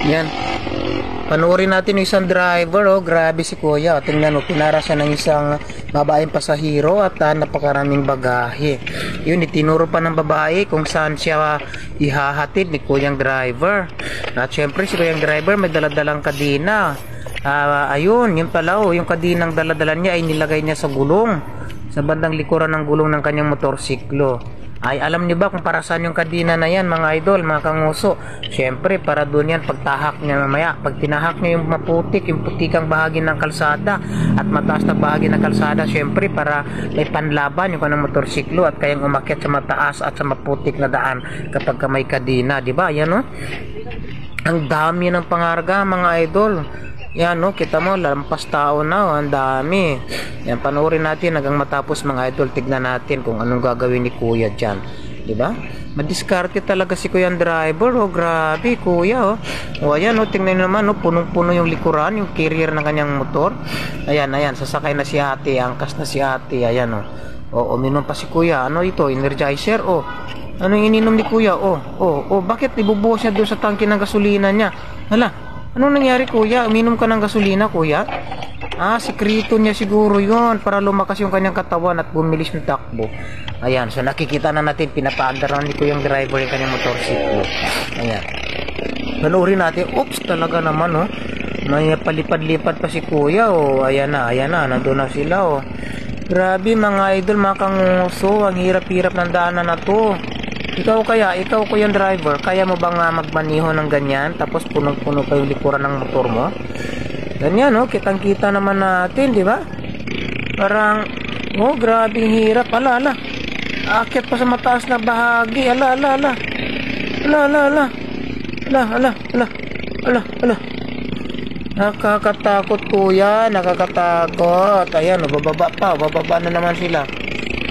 Yan. Panoorin natin yung isang driver, oh, grabe si kuya. Tingnan, oh, pinara siya ng isang babaeng pasahero at napakaraming bagahe. Yun, itinuro pa ng babae kung saan siya ihahatid ni kuyang driver. At syempre si kuyang driver may daladalang kadina. Ayun, yun pala, oh, yung kadinang daladala niya ay nilagay niya sa gulong, sa bandang likuran ng gulong ng kanyang motorsiklo. Ay, alam niyo ba kung para saan yung kadina na yan, mga idol, mga kanguso? Syempre, para doon yan pagtahak niya mamaya. Pag tinahak niya yung maputik, yung putikang bahagi ng kalsada at mataas na bahagi ng kalsada, syempre, para may panlaban yung kanang motorsiklo at kayang umakyat sa mataas at sa maputik na daan kapag may kadina, di ba? Yan, no? Ang dami ng pangarga, mga idol. Yan, no, kita mo, lampas tao na, oh, ang dami. Yan, panoorin natin hanggang matapos, mga idol. Tignan natin kung anong gagawin ni kuya dyan, di ba? Madiskarte talaga si kuya driver, oh, grabe kuya, oh. O ayan, oh, tingnan naman, oh, punong-puno yung likuran, yung carrier ng kanyang motor. Ayan, ayan, sasakay na si ate, angkas na si ate, ayan, oh. O, uminom pa si kuya, ano ito, energizer, oh. Anong ininom ni kuya, bakit ibubuhos niya doon sa tangke ng gasolina niya? Hala, anong nangyari kuya? Uminom ka ng gasolina kuya? Sikrito niya siguro yon para lumakas yung kanyang katawan at bumilis ng takbo. Ayan, so nakikita na natin, pinapaandar ni kuyang driver yung kanyang motorsiklo. Ayan, panoorin natin. Oops, talaga naman, oh, may palipad-lipad pa si kuya, oh. Ayan na, nandun na sila, oh. Grabe mga idol, mga kanguso, ang hirap-hirap ng daanan na to. Ikaw kuyang driver, kaya mo bang magmaniho ng ganyan tapos punong-puno pa yung likuran ng motor mo? Ganyan, no? Kitang-kita naman natin, di ba? Parang, oh, grabe hirap. Ala. Aakyat pa sa mataas na bahagi. Ala. Nakakatakot kuya, nakakatakot. Ayan, oh, bababa na naman sila.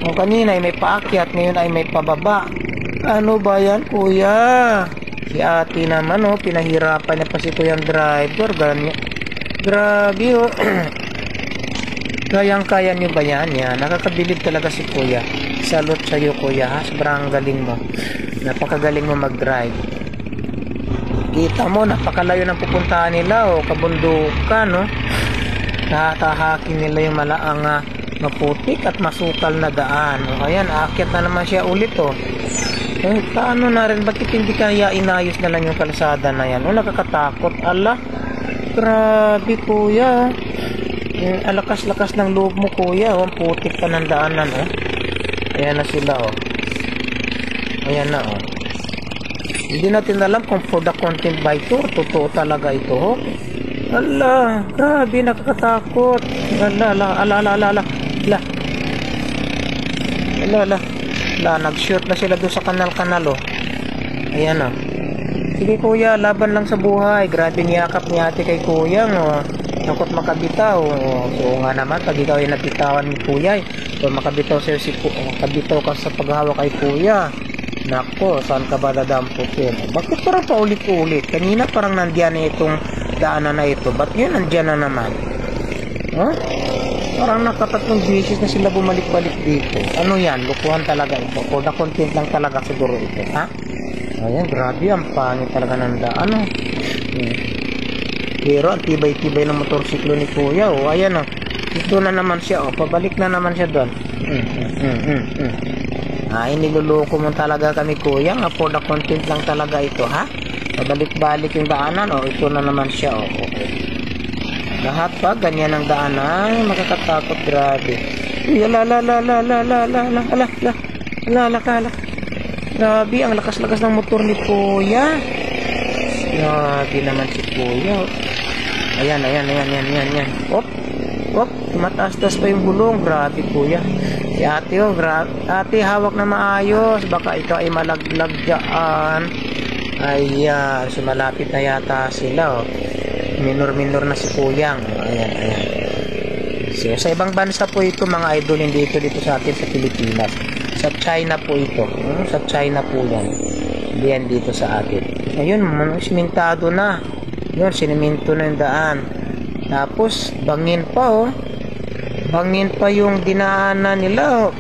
O, kanina ay may paakyat, ngayon ay may pababa. Ano ba yan kuya? Si ate naman, oh, pinahirapan niya pa si kuyang driver. Ganyan. Grabe, oh. Kayang-kaya niyo ba yan? Yan, nakakabilib talaga si kuya. Salute sa iyo kuya, ha? Sobrang galing mo. Napakagaling mo mag-drive. Kita mo, napakalayo ng pupuntahan nila, oh, kabundukan, no? Tatahakin nila yung malaang maputik at masukal na daan. O, ayan, aakyat na naman siya ulit, oh. Paano na rin? Bakit hindi kaya inayos na lang yung kalsada na yan? O, nakakatakot. Ala, grabe kuya. Alakas-lakas ng loob mo kuya, oh. Ang putik pa ng daanan, oh. Ayan na sila, oh. Ayan na, oh. Hindi natin alam kung for the content by tour, totoo talaga ito, oh. Ala, grabe, nakakatakot. Nag-shoot na sila doon sa kanal, oh. Ayan, oh. Sige kuya, laban lang sa buhay. Grabe niyakap ni ate kay kuya, oh. Nakot makabitaw, oh. So nga naman, pag ikaw ay nabitawan ni kuya, so makabitaw sa'yo makabitaw ka sa paghawak kay kuya. Nako, saan ka ba dadamputin? Bakit parang paulit-ulit? Kanina parang nandiyan na itong daanan na ito. Ba't yun nandiyan na naman? Huh? Parang nakatatlong beses na sila bumalik-balik dito. Ano yan? Lukuhan talaga ito. For the content lang talaga siguro ito. Ha? Ayan, grabe. Ang pangit talaga ng daan. Ano? Pero ang tibay-tibay ng motorsiklo ni kuya. Oh, ayan, oh. Ito na naman siya. Oh. Pabalik na naman siya doon. Niluloko mo talaga kami kuya, nga for the content lang talaga ito, ha? Pabalik-balik yung daanan, oh, ito na naman siya, oh, okay. Lahat pa, ganyan ang daanan, makakatakot, grabe. Grabe, ang lakas-lakas ng motor ni kuya. Grabe naman si kuya. Ayan. Op, tumataas-tas pa yung gulong, grabe kuya. Si ate, oh, ate, hawak na maayos. Baka ikaw ay malaglag dyan. Ayan, so malapit na yata sila, oh. Minor na si kuyang. Ayan. So, sa ibang bansa po ito, mga idol, hindi ito dito sa atin sa Pilipinas. Sa China po ito. Sa China po yan. Hindi yan dito sa atin. Ayun, simintado na. Yun, siniminto na yung daan. Tapos, bangin pa, oh. Bangin pa yung dinaanan nila, oh.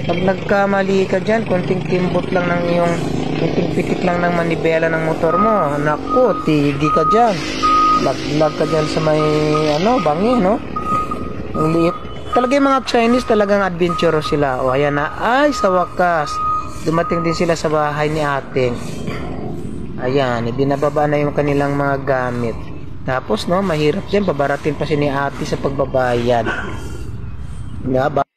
Pag nagkamali ka dyan, konting timbot lang ng iyong pitik-pitik lang ng manibela ng motor mo. Naku, tigi ka dyan. Laglag ka dyan sa may, bangi, no? Ang liit. Talaga yung mga Chinese, talagang adventurous sila. O, ayan na. Ay, sa wakas. Dumating din sila sa bahay ni ating. Ayan, ibinababa na yung kanilang mga gamit. Tapos, no, mahirap dyan. Babaratin pa si ni ate sa pagbabayad. Nga ba?